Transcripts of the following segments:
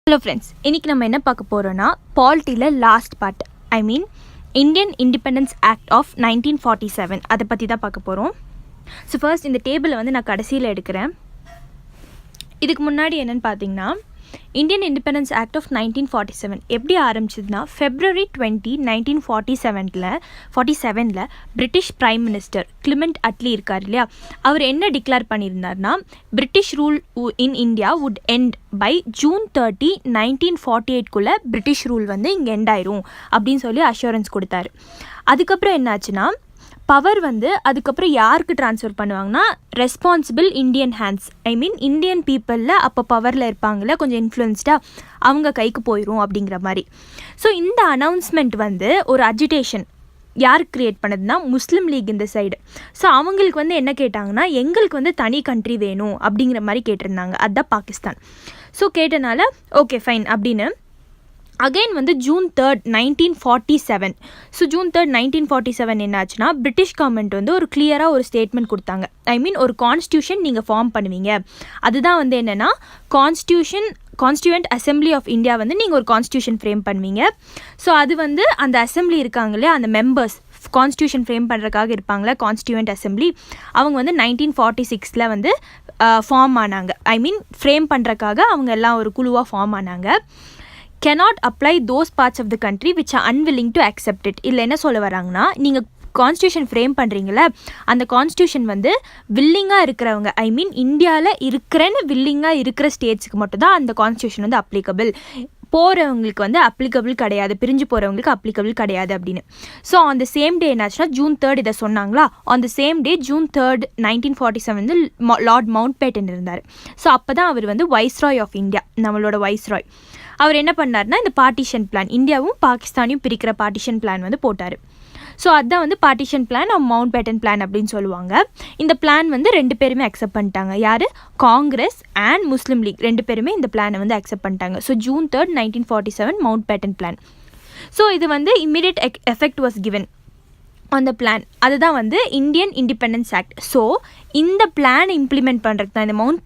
Hello friends, இன்றைக்கி நம்ம என்ன பார்க்க போகிறோன்னா பாலிட்டியில் last part, I mean Indian Independence Act of 1947 அதை பற்றி தான் பார்க்க போகிறோம். ஸோ ஃபர்ஸ்ட் இந்த டேபிளை வந்து நான் கடைசியில் எடுக்கிறேன். இதுக்கு முன்னாடி என்னென்னு பார்த்தீங்கன்னா, இந்தியன் இண்டிபெண்டன்ஸ் ஆக்ட் ஆஃப் 1947 எப்படி ஆரம்பிச்சதுன்னா February 20, 1947 British prime minister Clement Attlee இருக்கார் இல்லையா, அவர் என்ன டிக்ளேர் பண்ணியிருந்தார்னா, British rule in India would end by June 30, 1948 British rule வந்து இங்கே எண்ட் ஆயிரும் அப்படின்னு சொல்லி அஷூரன்ஸ் கொடுத்தாரு. அதுக்கப்புறம் என்னாச்சுன்னா, பவர் வந்து அதுக்கப்புறம் யாருக்கு ட்ரான்ஸ்ஃபர் பண்ணுவாங்கன்னா, ரெஸ்பான்சிபிள் இந்தியன் ஹேண்ட்ஸ், ஐ மீன் இந்தியன் பீப்புளில் அப்போ பவரில் இருப்பாங்கள்ல, கொஞ்சம் இன்ஃப்ளூயன்ஸ்டாக அவங்க கைக்கு போயிடும் அப்படிங்கிற மாதிரி. ஸோ இந்த அனௌன்ஸ்மெண்ட் வந்து ஒரு அஜிடேஷன் யார் க்ரியேட் பண்ணதுன்னா, முஸ்லீம் லீக் இந்த சைடு. ஸோ அவங்களுக்கு வந்து என்ன கேட்டாங்கன்னா, எங்களுக்கு வந்து தனி கண்ட்ரி வேணும் அப்படிங்கிற மாதிரி கேட்டிருந்தாங்க. அதுதான் பாகிஸ்தான். ஸோ கேட்டனால ஓகே ஃபைன் அப்படின்னு அகெயின் வந்து June 3, 1947. ஸோ June 3, 1947 என்னாச்சுன்னா, பிரிட்டிஷ் கவர்மெண்ட் வந்து ஒரு கிளியராக ஒரு ஸ்டேட்மெண்ட் கொடுத்தாங்க. ஐ மீன் ஒரு கான்ஸ்டியூஷன் நீங்கள் ஃபார்ம் பண்ணுவீங்க, அதுதான் வந்து என்னென்னா கான்ஸ்டியூண்ட் அசம்பிளி ஆஃப் இந்தியா வந்து நீங்கள் ஒரு கான்ஸ்டியூஷன் ஃப்ரேம் பண்ணுவீங்க. ஸோ அது வந்து அந்த அசம்பிளி இருக்காங்களே, அந்த மெம்பர்ஸ் கான்ஸ்டியூஷன் ஃப்ரேம் பண்ணுறதுக்காக இருப்பாங்களே கான்ஸ்டியூண்ட் அசம்பிளி, அவங்க வந்து 1946 வந்து ஃபார்ம் ஆனாங்க. ஐ மீன் ஃப்ரேம் பண்ணுறதுக்காக அவங்க எல்லாம் ஒரு குழுவாக ஃபார்ம் ஆனாங்க. cannot apply those parts of the country which are unwilling to accept it. இல்லை என்ன சொல்ல வராங்கன்னா, நீங்கள் கான்ஸ்டியூஷன் ஃப்ரேம் பண்ணுறீங்கள, அந்த கான்ஸ்டியூஷன் வந்து வில்லிங்காக இருக்கிறவங்க, ஐ மீன் இந்தியாவில் இருக்கிறேன்னு வில்லிங்காக இருக்கிற ஸ்டேட்ஸுக்கு மட்டும்தான் அந்த கான்ஸ்டியூஷன் வந்து அப்ளிகபிள், போகிறவங்களுக்கு வந்து அப்ளிகபிள் கிடையாது, பிரிஞ்சு போகிறவங்களுக்கு அப்ளிகபிள் கிடையாது அப்படின்னு. So on the same day என்னாச்சுன்னா, June 3 இதை சொன்னாங்களா, on the same day June 3, 1947 வந்து லார்ட் மவுண்ட் பேட்டன் இருந்தார். ஸோ அப்போ தான் அவர் வந்து வைஸ்ராய் ஆஃப் இந்தியா, நம்மளோட வைஸ்ராய். அவர் என்ன பண்ணார்னா, இந்த பார்ட்டிஷன் பிளான், இந்தியாவும் பாகிஸ்தானையும் பிரிக்கிற பார்ட்டிஷன் பிளான் வந்து போட்டார். ஸோ அதுதான் வந்து partition plan of Mountbatten plan அப்படின்னு சொல்லுவாங்க. இந்த பிளான் வந்து ரெண்டு பேருமே அக்செப்ட் பண்ணிட்டாங்க. யார்? காங்கிரஸ் அண்ட் முஸ்லீம் லீக் ரெண்டு பேருமே இந்த பிளானை வந்து அக்செப்ட் பண்ணிட்டாங்க. So June 3, 1947 Mountbatten plan. So இது வந்து immediate effect was given on the plan. அதுதான் வந்து இந்தியன் இண்டிபெண்டன்ஸ் ஆக்ட். ஸோ இந்த பிளானை இம்ப்ளிமெண்ட் பண்ணுறதுக்கு தான், இந்த மவுண்ட்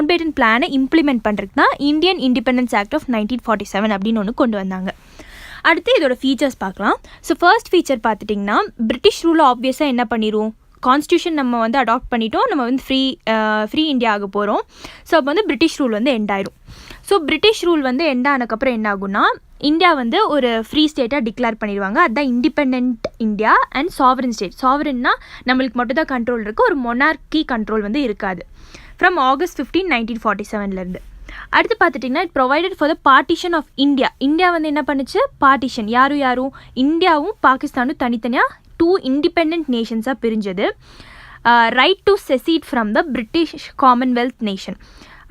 பேட்டன் பிளானை இம்ப்ளிமெண்ட் பண்ணுறதுக்கு தான் இந்தியன் இண்டிபெண்டன்ஸ் ஆக்ட் ஆஃப் 1947 அப்படின்னு ஒன்று கொண்டு வந்தாங்க. அடுத்து இதோட ஃபீச்சர்ஸ் பார்க்கலாம். ஸோ ஃபர்ஸ்ட் ஃபீச்சர் பார்த்துட்டிங்கன்னா, பிரிட்டிஷ் ரூலை ஆப்வியஸாக என்ன பண்ணிடுவோம், கான்ஸ்டியூஷன் நம்ம வந்து அடாப்ட் பண்ணிட்டோம், நம்ம வந்து ஃப்ரீ இந்தியா ஆக போகிறோம். ஸோ அப்போ வந்து பிரிட்டிஷ் ரூல் வந்து எண்ட் ஆயிரும். ஸோ பிரிட்டிஷ் ரூல் வந்து எண்ட் ஆனதுக்கப்புறம் என்ன ஆகும்னா, இந்தியா வந்து ஒரு ஃப்ரீ ஸ்டேட்டாக டிக்ளேர் பண்ணிடுவாங்க. அதுதான் independent India and sovereign state. சாவரன்னா நம்மளுக்கு மட்டும் தான் கண்ட்ரோல் இருக்குது, ஒரு மொனார்கி கண்ட்ரோல் வந்து இருக்காது. ஃப்ரம் August 15, 1947 அடுத்து பார்த்துட்டிங்கன்னா, it provided for the partition of India. India வந்து என்ன பண்ணுச்சு, பார்ட்டிஷன், யாரும் இந்தியாவும் பாகிஸ்தானும் தனித்தனியாக 2 இண்டிபெண்ட் நேஷன்ஸாக பிரிஞ்சது. Right to secede from the British Commonwealth nation,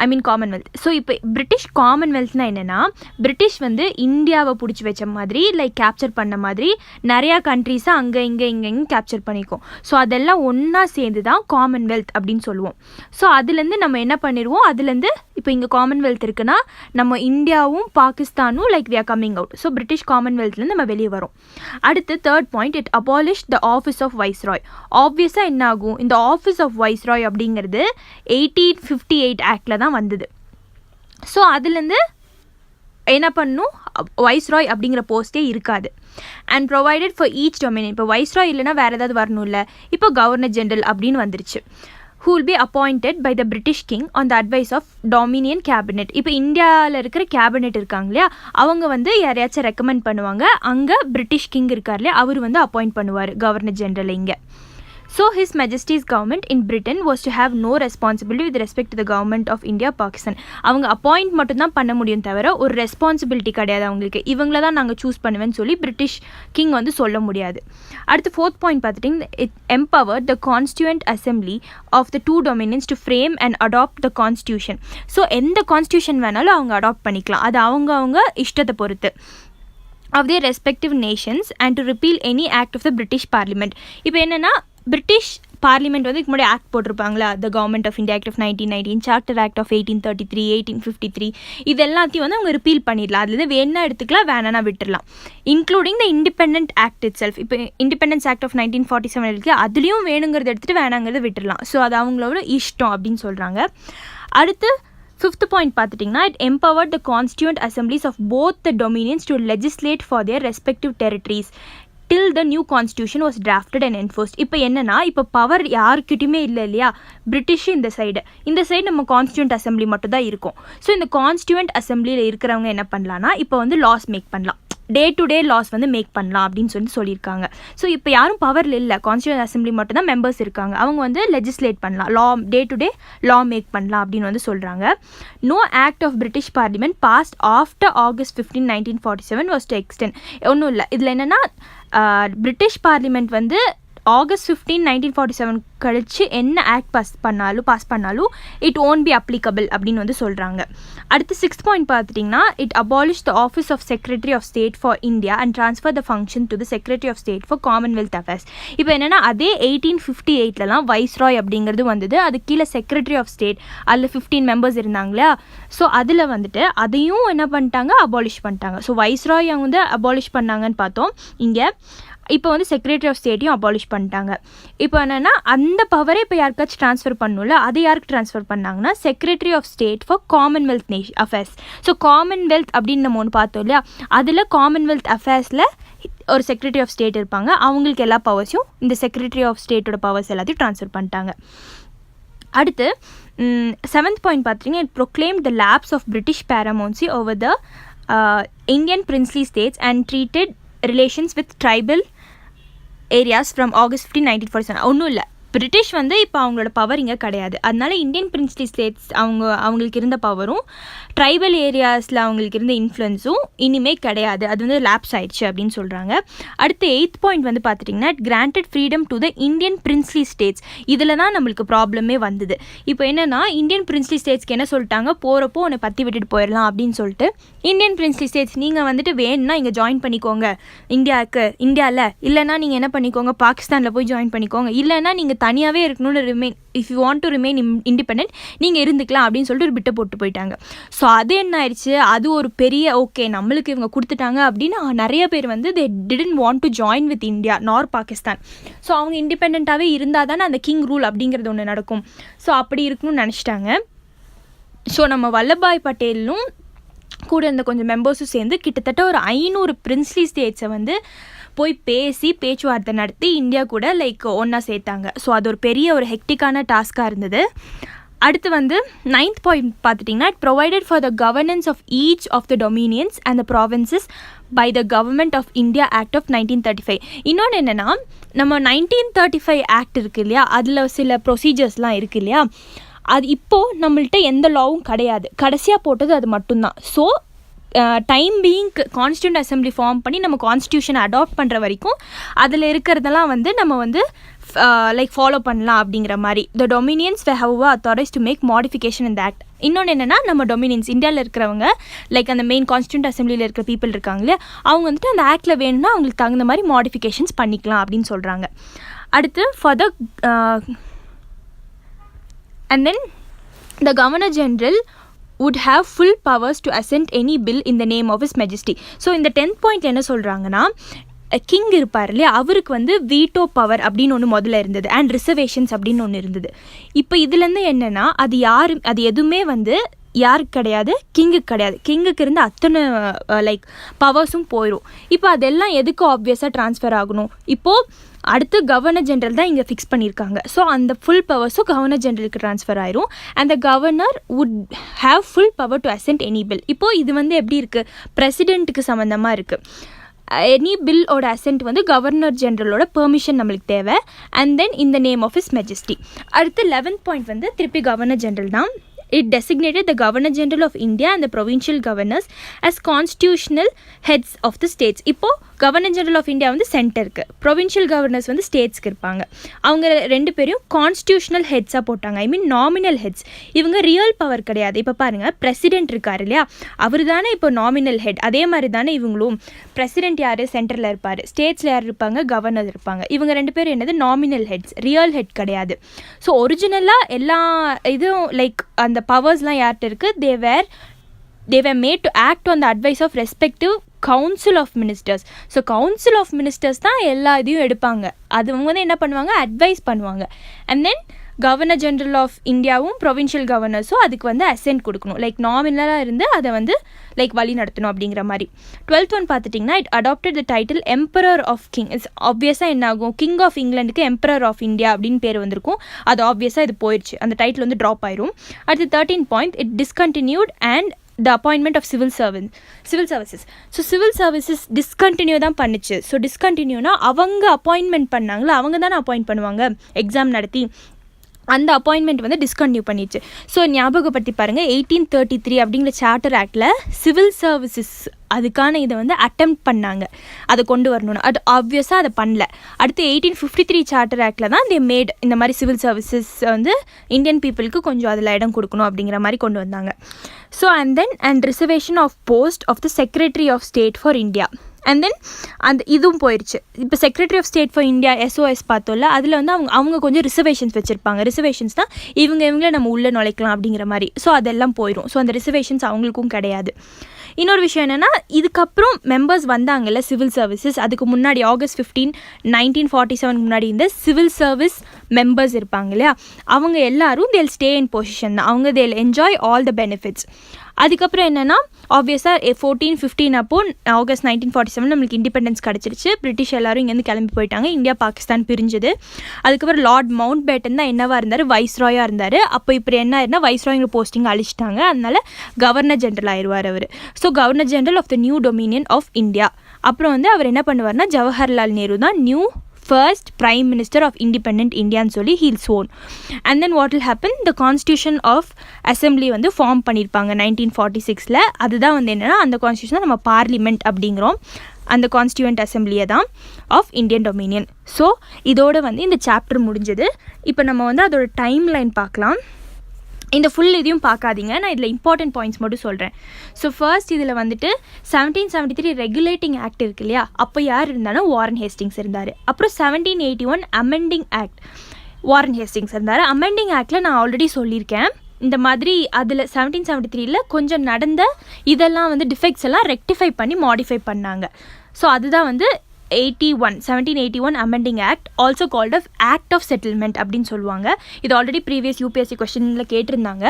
I mean Commonwealth. So இப்போ பிரிட்டிஷ் காமன்வெல்த்னா என்னென்னா, பிரிட்டிஷ் வந்து இந்தியாவை பிடிச்சி வச்ச மாதிரி, லைக் கேப்சர் பண்ண மாதிரி நிறையா கண்ட்ரீஸை அங்கே இங்கே கேப்சர் பண்ணிக்கும். ஸோ அதெல்லாம் ஒன்றா சேர்ந்து தான் காமன்வெல்த் அப்படின்னு சொல்லுவோம். ஸோ அதுலேருந்து நம்ம என்ன பண்ணிடுவோம், அதுலேருந்து இப்போ இங்கே காமன்வெல்த் இருக்குன்னா நம்ம இந்தியாவும் பாகிஸ்தானும் like we are coming out. So British காமன்வெல்த்லேருந்து நம்ம வெளியே வரோம். அடுத்து third point, it abolish the office of viceroy. ஆப்வியஸாக என்ன ஆகும், இந்த ஆஃபீஸ் ஆஃப் வைஸ்ராய் அப்படிங்கிறது 1858 ஆக்டில் தான் வந்தது. ஸோ அதுலேருந்து என்ன பண்ணும், வைஸ்ராய் அப்படிங்கிற போஸ்ட்டே இருக்காது. And provided for each Dominion. இப்போ வைஸ்ராய் இல்லைனா வேறு ஏதாவது வரணும் இல்லை, இப்போ கவர்னர் ஜெனரல் அப்படின்னு வந்துருச்சு. who will be appointed by the British King on the advice of Dominion Cabinet. இப்போ இந்தியாவில் இருக்கிற கேபினெட் இருக்காங்க இல்லையா, அவங்க வந்து யாரையாச்சும் ரெக்கமெண்ட் பண்ணுவாங்க, அங்கே பிரிட்டிஷ் கிங் இருக்கார் இல்லையா, அவர் வந்து அப்பாயிண்ட் பண்ணுவார் கவர்னர் ஜெனரல் இங்கே. So His Majesty's government in Britain was to have no responsibility with respect to the government of India, Pakistan. அவங்க அப்பாயிண்ட் மட்டும்தான் பண்ண முடியும் தவிர ஒரு ரெஸ்பான்சிபிலிட்டி கிடையாது அவங்களுக்கு. இவங்கள தான் நாங்கள் சூஸ் பண்ணுவேன்னு சொல்லி பிரிட்டிஷ் கிங் வந்து சொல்ல முடியாது. அடுத்து ஃபோர்த் பாயிண்ட் பார்த்துட்டிங்க, it empowered the constituent assembly of the 2 dominions to frame and adopt the constitution. So எந்த கான்ஸ்டியூஷன் வேணாலும் அவங்க அடாப்ட் பண்ணிக்கலாம், அது அவங்க இஷ்டத்தை பொறுத்து. of their respective nations and to repeal any act of the British Parliament. இப்போ என்னென்னா, பிரிட்டிஷ் பார்லிமெண்ட் வந்து இதுக்கு முன்னாடி ஆக்ட் போட்டிருப்பாங்களா, the government of India act of 1919, charter act of 1833, 1853, இது எல்லாத்தையும் வந்து அவங்க ரிப்பீல் பண்ணிடலாம். அதுலேருந்து வேணா எடுத்துக்கலாம், வேணானா விட்டுடலாம். Including the independent act it self. இப்போ இண்டிபெண்டன்ஸ் ஆக்ட் ஆஃப் 1947 இருக்குது, அதுலேயும் வேணுங்கிறத எடுத்துகிட்டு வேணாங்கிறத விட்டுடலாம். ஸோ அது அவங்களோட இஷ்டம் அப்படின்னு சொல்கிறாங்க. அடுத்து ஃபிஃப்த் பாயிண்ட் பார்த்துட்டிங்கன்னா it empowered the constituent assemblies of both the dominions to legislate for their respective territories till the new constitution was drafted and enforced. இப்போ என்னன்னா இப்போ பவர் யாருக்கிட்டையுமே இல்லை இல்லையா, பிரிட்டிஷ் இந்த சைடு நம்ம கான்ஸ்டியூண்ட் அசம்பிளி மட்டும் தான் இருக்கும். ஸோ இந்த கான்ஸ்டியூண்ட் அசம்பிளியில் இருக்கிறவங்க என்ன பண்ணலான்னா இப்போ வந்து லாஸ் மேக் பண்ணலாம், டே டு டே லாஸ் வந்து மேக் பண்ணலாம் அப்படின்னு சொல்லியிருக்காங்க. ஸோ இப்போ யாரும் பவரில் இல்லை, கான்ஸ்டியூண்ட் அசம்பிளி மட்டும் தான் மெம்பர்ஸ் இருக்காங்க, அவங்க வந்து லெஜிஸ்லேட் பண்ணலாம், லா day to day law make பண்ணலாம் அப்படின்னு வந்து சொல்கிறாங்க. No act of British parliament passed after August 15, 1947 was to extend. ஒன்றும் இல்லை, இதில் என்னென்னா பிரிட்டிஷ் பார்லிமெண்ட் வந்து August 15, 1947 கழிச்சு என்ன ஆக்ட் பாஸ் பண்ணாலும் இட் ஓன்ட் பி அப்ளிகபிள் அப்படின்னு வந்து சொல்கிறாங்க. அடுத்து 6th பாயிண்ட் பார்த்துட்டிங்கன்னா it abolish the office of secretary of state for India and transfer the function to the secretary of state for Commonwealth affairs. இப்போ என்னென்னா அதே 1858 வைஸ்ராய் அப்படிங்கிறது வந்தது, அது கீழே செக்ரட்டரி ஆஃப் ஸ்டேட், அதில் 15 மெம்பர்ஸ் இருந்தாங்களா. ஸோ அதில் வந்துட்டு அதையும் என்ன பண்ணிட்டாங்க, அபாலிஷ் பண்ணிட்டாங்க. ஸோ வைஸ்ராய் அவங்க வந்து அபாலிஷ் பண்ணாங்கன்னு பார்த்தோம். இங்கே இப்போ வந்து செக்ரட்டரி ஆஃப் ஸ்டேட்டையும் அபாலிஷ் பண்ணிட்டாங்க. இப்போ என்னென்னா அந்த பவரை இப்போ யாருக்காச்சும் ட்ரான்ஸ்ஃபர் பண்ணணும்ல, அது யாருக்கு ட்ரான்ஸ்ஃபர் பண்ணாங்கன்னா secretary of state for Commonwealth affairs. So Commonwealth அப்படின்னு நம்ம ஒன்று பார்த்தோம் இல்லையா, அதில் காமன்வெல்த் அஃபேர்ஸில் ஒரு செக்ரட்டரி ஆஃப் ஸ்டேட் இருப்பாங்க, அவங்களுக்கு எல்லா பவர்ஸையும் இந்த செக்ரட்டரி ஆஃப் ஸ்டேட்டோட பவர்ஸ் எல்லாத்தையும் ட்ரான்ஸ்ஃபர் பண்ணிட்டாங்க. அடுத்து 7th பாயிண்ட் பார்த்தீங்கன்னா it proclaimed the lapse of British paramountcy over the Indian princely states and treated relations with tribal areas from August 15, 1947. ஒன்றும் இல்லை, பிரிட்டிஷ் வந்து இப்போ அவங்களோட பவர் இங்கே கிடையாது, அதனால இந்தியன் பிரின்ஸ்லி ஸ்டேட்ஸ் அவங்களுக்கு இருந்த பவரும் ட்ரைபல் ஏரியாஸில் அவங்களுக்கு இருந்த இன்ஃப்ளூயன்ஸும் இனிமேல் கிடையாது, அது வந்து லேப்ஸ் ஆயிடுச்சு அப்படின்னு சொல்கிறாங்க. அடுத்து 8th பாயிண்ட் வந்து பார்த்துட்டிங்கன்னா it granted freedom to the Indian princely states. இதில் தான் நம்மளுக்கு ப்ராப்ளமே வந்தது. இப்போ என்னென்னா இந்தியன் பிரின்ஸ்லி ஸ்டேட்ஸ்க்கு என்ன சொல்லிட்டாங்க, போகிறப்போ உன்னை பற்றி விட்டுட்டு போயிடலாம் அப்படின்னு சொல்லிட்டு இந்தியன் பிரின்ஸ்லி ஸ்டேட்ஸ் நீங்கள் வந்துட்டு வேணும்னா இங்கே ஜாயின் பண்ணிக்கோங்க இந்தியாவில், இல்லைனா நீங்கள் என்ன பண்ணிக்கோங்க பாகிஸ்தானில் போய் ஜாயின் பண்ணிக்கோங்க, இல்லைனா நீங்கள் தனியாகவே இருக்கணும்னு remain, if you want to remain independent நீங்கள் இருந்துக்கலாம் அப்படின்னு சொல்லிட்டு ஒரு பிட்டை போட்டு போயிட்டாங்க. ஸோ அது என்ன ஆயிடுச்சு, அது ஒரு பெரிய ஓகே நம்மளுக்கு இவங்க கொடுத்துட்டாங்க அப்படின்னு நிறைய பேர் வந்து தே didn't want to join with India நார் பாகிஸ்தான். ஸோ அவங்க இண்டிபெண்ட்டாகவே இருந்தால் தானே அந்த கிங் ரூல் அப்படிங்கிறது ஒன்று நடக்கும். ஸோ அப்படி இருக்கணும்னு நினச்சிட்டாங்க. ஸோ நம்ம வல்லபாய் பட்டேலும் கூட இருந்த கொஞ்சம் மெம்பர்ஸும் சேர்ந்து கிட்டத்தட்ட ஒரு 500 பிரின்ஸ்லி ஸ்டேட்ஸை வந்து போய் பேச்சுவார்த்தை நடத்தி இந்தியா கூட ஒன்றா சேர்த்தாங்க. ஸோ அது ஒரு பெரிய ஒரு ஹெக்டிக்கான டாஸ்காக இருந்தது. அடுத்து வந்து 9th பாயிண்ட் பார்த்துட்டிங்கன்னா it provided for the governance of each of the dominions and the provinces by the government of India act of 1935. இன்னொன்று என்னென்னா நம்ம 1935 ஆக்ட் இருக்குது இல்லையா, அதில் சில ப்ரொசீஜர்ஸ்லாம் இருக்குது இல்லையா, அது இப்போது நம்மள்கிட்ட எந்த லாவும் கிடையாது, கடைசியாக போட்டது அது மட்டும்தான். So time being constituent assembly form பண்ணி நம்ம கான்ஸ்டியூஷனை அடாப்ட் பண்ணுற வரைக்கும் அதில் இருக்கிறதெல்லாம் வந்து நம்ம வந்து ஃபாலோ பண்ணலாம் அப்படிங்கிற மாதிரி. The dominions have authorize to make modification இந்த ஆக்ட். இன்னொன்று என்னென்னா நம்ம டொமினியன்ஸ் இந்தியாவில் இருக்கிறவங்க அந்த மெயின் கான்ஸ்டியூண்ட் அசம்பிளியில் இருக்கிற பீப்புள் இருக்காங்களே, அவங்க வந்துட்டு அந்த ஆக்டில் வேணும்னா அவங்களுக்கு தகுந்த மாதிரி மாடிஃபிகேஷன்ஸ் பண்ணிக்கலாம் அப்படின்னு சொல்கிறாங்க. அடுத்து for the and then the Governor General would have full powers to assent any bill in the name of His Majesty. So இந்த 10th பாயிண்ட் என்ன சொல்கிறாங்கன்னா கிங் இருப்பார் இல்லையா, அவருக்கு வந்து வீட்டோ பவர் அப்படின்னு ஒன்று முதல்ல இருந்தது அண்ட் ரிசர்வேஷன்ஸ் அப்படின்னு ஒன்று இருந்தது. இப்போ இதுலேருந்து என்னென்னா அது எதுவுமே வந்து யாருக்கு கிடையாது, கிங்குக்கு கிடையாது. கிங்குக்கு இருந்து அத்தனை பவர்ஸும் போயிடும். இப்போ அதெல்லாம் எதுக்கு ஆப்வியஸாக ட்ரான்ஸ்ஃபர் ஆகணும், இப்போது அடுத்து கவர்னர் ஜென்ரல் தான் இங்கே ஃபிக்ஸ் பண்ணியிருக்காங்க. ஸோ அந்த ஃபுல் பவர்ஸும் கவர்னர் ஜென்ரலுக்கு ட்ரான்ஸ்ஃபர் ஆயிரும். And the governor would have full power to assent any bill. இப்போது இது வந்து எப்படி இருக்குது, பிரசிடெண்ட்டுக்கு சம்மந்தமாக இருக்குது. எனி பில்லோட அசென்ட் வந்து கவர்னர் ஜென்ரலோட பெர்மிஷன் நம்மளுக்கு தேவை. And then in the name of his majesty. அடுத்து 11th பாயிண்ட் வந்து திருப்பி கவர்னர் ஜென்ரல் தான். It designated the Governor General of India and the provincial governors as constitutional heads of the states. இப்போ governor general of India வந்து சென்டருக்கு, provincial governors வந்து ஸ்டேட்ஸ்க்கு இருப்பாங்க. அவங்க ரெண்டு பேரையும் கான்ஸ்டியூஷனல் ஹெட்ஸாக போட்டாங்க, ஐ மீன் நாமினல் ஹெட்ஸ். இவங்க ரியல் பவர் கிடையாது. இப்போ பாருங்கள், பிரசிடென்ட் இருக்கார் இல்லையா, அவர் தானே இப்போ நாமினல் ஹெட். அதே மாதிரி தானே இவங்களும். பிரசிடென்ட் யார், சென்டரில் இருப்பார். ஸ்டேட்ஸில் யார் இருப்பாங்க, கவர்னர் இருப்பாங்க. இவங்க ரெண்டு பேரும் என்னது, நாமினல் ஹெட்ஸ், ரியல் ஹெட் கிடையாது. ஸோ ஒரிஜினலாக எல்லா இதுவும் அந்த பவர்ஸ்லாம் யார்கிட்ட இருக்குது, they were made to act on the advice of respective council of ministers. So council of ministers தான் எல்லா இதையும் எடுப்பாங்க. அது அவங்க வந்து என்ன பண்ணுவாங்க, அட்வைஸ் பண்ணுவாங்க. And then governor general of இந்தியாவும் ப்ரொவின்ஷியல் கவர்னர்ஸும் அதுக்கு வந்து அசென்ட் கொடுக்கணும், லைக் நாமினலாக இருந்து அதை வந்து லைக் வழி நடத்தணும் அப்படிங்கிற மாதிரி. 12th ஒன் பார்த்துட்டிங்கன்னா it adapted the title emperor of king. It's ஆப்வியஸாக என்ன ஆகும், கிங் ஆஃப் இங்கிலாந்துக்கு எம்பரர் ஆஃப் இந்தியா அப்படின்னு பேர் வந்திருக்கும். அது ஆப்வியஸாக இது போயிடுச்சு, அந்த டைட்டில் வந்து ட்ராப் ஆயிரும். அடுத்து 13 point it discontinued and the appointment of civil services. So civil services discontinue தான் பண்ணுச்சு. ஸோ டிஸ்கண்டினியூனா அவங்க அப்பாயின்மெண்ட் பண்ணாங்களா, அவங்க தானே அப்பாயிண்ட் பண்ணுவாங்க எக்ஸாம் நடத்தி, அந்த அப்பாயின்மெண்ட் வந்து டிஸ்கண்டினியூ பண்ணிடுச்சு. ஸோ ஞாபகப்படுத்தி பாருங்கள், 1833 அப்படிங்கிற சார்ட்டர் ஆக்டில் சிவில் சர்வீசஸ் அதுக்கான இதை வந்து அட்டெம்ப்ட் பண்ணாங்க, அதை கொண்டு வரணும்னு. அது ஆப்வியஸாக அதை பண்ணல. அடுத்து 1853 சார்ட்டர் ஆக்டில் தான் தே மேட் இந்த மாதிரி சிவில் சர்வீசஸ் வந்து இந்தியன் பீப்புளுக்கு கொஞ்சம் அதில் இடம் கொடுக்கணும் அப்படிங்கிற மாதிரி கொண்டு வந்தாங்க. So and reservation of post of the secretary of state for India. And then அந்த இதுவும் போயிடுச்சு. இப்போ secretary of state for India SOS பார்த்தோம்ல, அதில் வந்து அவங்க கொஞ்சம் ரிசர்வேஷன்ஸ் வச்சுருப்பாங்க. ரிசர்வேஷன்ஸ் தான் இவங்களே நம்ம உள்ளே நுழைக்கலாம் அப்படிங்கிற மாதிரி. ஸோ அதெல்லாம் போயிடும். ஸோ அந்த ரிசர்வேஷன்ஸ் அவங்களுக்கும் கிடையாது. இன்னொரு விஷயம் என்னென்னா, இதுக்கப்புறம் மெம்பர்ஸ் வந்தாங்கல்ல சிவில் சர்வீசஸ், அதுக்கு முன்னாடி August 15, 1947 முன்னாடி இந்த சிவில் சர்வீஸ் மெம்பர்ஸ் இருப்பாங்க இல்லையா, அவங்க எல்லாரும் தேல் ஸ்டே இன் பொசிஷன் தான், அவங்க தேல் என்ஜாய் ஆல் த பெனிஃபிட்ஸ். அதுக்கப்புறம் என்னென்னா, ஆப்வியஸாக 14-15 அப்போ August 1947 நம்மளுக்கு இண்டிபெண்டன்ஸ் கிடச்சிருச்சு. பிரிட்டிஷ் எல்லாரும் இங்கேருந்து கிளம்பி போயிட்டாங்க, இந்தியா பாகிஸ்தான் பிரிஞ்சுது. அதுக்கப்புறம் லார்ட் மவுண்ட் பேட்டன் தான் என்னவா இருந்தார், வைஸ்ராயாக இருந்தார். அப்போ இப்போ என்ன ஆயிருந்தா, வைஸ்ராய்ங்கிற போஸ்டிங் அழிச்சிட்டாங்க, அதனால கவர்னர் ஜெனரல் ஆயிடுவார் அவர். So governor general of the new dominion of India. அப்புறம் வந்து அவர் என்ன பண்ணுவார்னா, ஜவஹர்லால் நேரு தான் new first prime minister of independent India ன்னு சொல்லி he'll sworn. And then what will happen, the constitution of assembly வந்து ஃபார்ம் பண்ணியிருப்பாங்க 1946ல. அதுதான் வந்து என்னென்னா, அந்த கான்ஸ்டியூஷன் நம்ம பார்லிமெண்ட் அப்படிங்கிறோம், அந்த கான்ஸ்டியூண்ட் அசம்பிளியை தான் ஆஃப் இந்தியன் டொமினியன். ஸோ இதோடு வந்து இந்த சாப்டர் முடிஞ்சது. இப்போ நம்ம வந்து அதோட டைம் லைன் பார்க்கலாம். இந்த ஃபுல் இதையும் பார்க்காதீங்க, நான் இதில் இம்பார்ட்டன்ட் பாயிண்ட்ஸ் மட்டும் சொல்கிறேன். ஸோ ஃபர்ஸ்ட் இதில் வந்துட்டு 1773 ரெகுலேட்டிங் ஆக்ட் இருக்கு இல்லையா, அப்போ யார் இருந்தாலும் வாரன் ஹேஸ்டிங்ஸ் இருந்தார். அப்புறம் 1781 அமெண்டிங் ஆக்ட், வாரன் ஹேஸ்டிங்ஸ் இருந்தார். அமெண்டிங் ஆக்டில் நான் ஆல்ரெடி சொல்லியிருக்கேன், இந்த மாதிரி அதில் 1773 கொஞ்சம் நடந்த இதெல்லாம் வந்து டிஃபெக்ட்ஸ் எல்லாம் ரெக்டிஃபை பண்ணி மாடிஃபை பண்ணாங்க. ஸோ அதுதான் வந்து 1781 amending act, also called of act of settlement அப்படின்னு சொல்லுவாங்க. இது ஆல்ரெடி ப்ரீவியஸ் UPSC கொஸ்டினில் கேட்டிருந்தாங்க.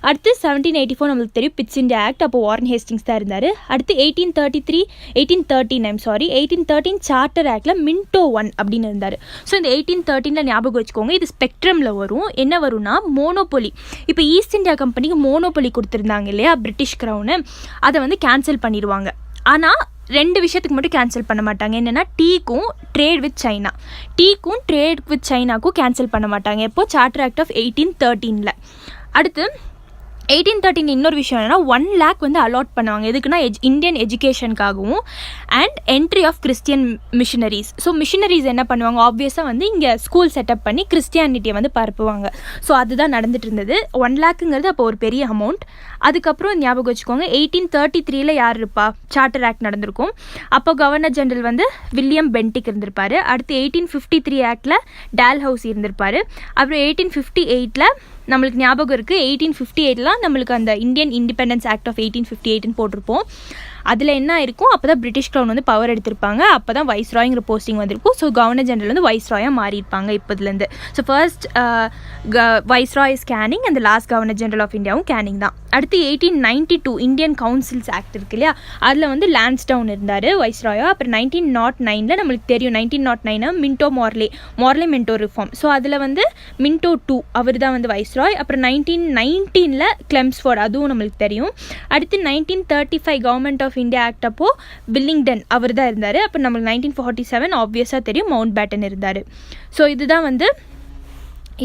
அடுத்து 1784 நம்மளுக்கு தெரியும் பிட்ஸ் இந்தியா ஆக்ட், அப்போ வாரன் ஹேஸ்டிங்ஸ் தான் இருந்தார். அடுத்து 1813 சார்ட்டர் ஆக்டில் மின்டோ 1 அப்படின்னு இருந்தார். ஸோ இந்த 1813 ஞாபகம் வச்சுக்கோங்க, இது ஸ்பெக்ட்ரமில் வரும். என்ன வரும்னா, மோனோபொலி. இப்போ ஈஸ்ட் இந்தியா கம்பெனிக்கு மோனோபொலி கொடுத்துருந்தாங்க இல்லையா பிரிட்டிஷ் க்ரௌனு, அதை வந்து கேன்சல் பண்ணிடுவாங்க. ஆனால் 2 விஷயத்துக்கு மட்டும் கேன்சல் பண்ண மாட்டாங்க. என்னென்னா, டீக்கும் ட்ரேட் வித் சைனாக்கும் கேன்சல் பண்ண மாட்டாங்க. எப்போது, சார்ட்டர் ஆக்ட் ஆஃப் 1813. அடுத்து 1813 இன்னொரு விஷயம் என்னென்னா, 1 lakh வந்து அலாட் பண்ணுவாங்க. எதுக்குன்னா, இந்தியன் எஜுகேஷனுக்காகவும் and entry of Christian missionaries. So missionaries என்ன பண்ணுவாங்க, ஆப்வியஸாக வந்து இங்கே ஸ்கூல் செட்டப் பண்ணி கிறிஸ்டியானிட்டியை வந்து பரப்புவாங்க. ஸோ அதுதான் நடந்துட்டு இருந்தது. 1 lakhங்கிறது அப்போ ஒரு பெரிய அமௌண்ட். அதுக்கப்புறம் ஞாபகம் வச்சுக்கோங்க, 1833 யார் இருப்பா, சார்ட்டர் ஆக்ட் நடந்திருக்கும். அப்போ கவர்னர் ஜெனரல் வந்து வில்லியம் பென்டிக் இருந்திருப்பார். அடுத்து 1853 ஆக்டில் டால்ஹவுசி இருந்திருப்பார். அப்புறம் 1858 நம்மளுக்கு ஞாபகம் இருக்குது, 1858 நம்மளுக்கு அந்த இந்தியன் இண்டிபெண்டன்ஸ் ஆக்ட் ஆஃப் 1858 போட்டிருப்போம். அதில் என்ன இருக்கும், அப்போ தான் பிரிட்டிஷ் க்ரௌன் வந்து பவர் எடுத்திருப்பாங்க, அப்போ தான் வைஸ்ராய்ங்கிற போஸ்டிங் வந்திருக்கும். ஸோ கவர்னர் ஜெனரல் வந்து வைஸ்ராயாக மாறியிருப்பாங்க இப்போதுலேருந்து. So first viceroy is Canning, அந்த லாஸ்ட் கவர்னர் ஜெனரல் ஆஃப் இந்தியாவும் கேனிங் தான். அடுத்து 1892 இந்தியன் கவுன்சில்ஸ் ஆக்ட் இருக்கு இல்லையா, அதில் வந்து லான்ஸ்டவுன் இருந்தார் வைஸ்ராயா. அப்புறம் 1909 நம்மளுக்கு தெரியும், 1909 Minto Morley Minto reform. So அதில் வந்து மின்டோ 2 அவர் தான் வந்து வைஸ்ராய். அப்புறம் 1919 கிளெம்ஸ்ஃபோர்ட், அதுவும் நம்மளுக்கு தெரியும். அடுத்து 1935 கவர்மெண்ட் ஆஃப் இந்தியா ஆக்ட் அப்போ வில்லிங்டன் அவர் தான் இருந்தார். அப்போ நம்மளுக்கு 1947 ஆப்வியஸாக தெரியும், மவுண்ட் பேட்டன் இருந்தார். ஸோ இதுதான் வந்து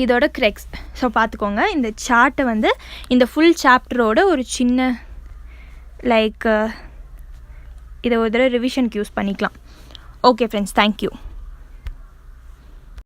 இதோட கிரெக்ஸ். ஸோ பார்த்துக்கோங்க, இந்த சார்ட்டை வந்து இந்த ஃபுல் சாப்டரோட ஒரு சின்ன லைக் இதை ஒரு தடவை ரிவிஷனுக்கு யூஸ் பண்ணிக்கலாம். Okay friends, thank you.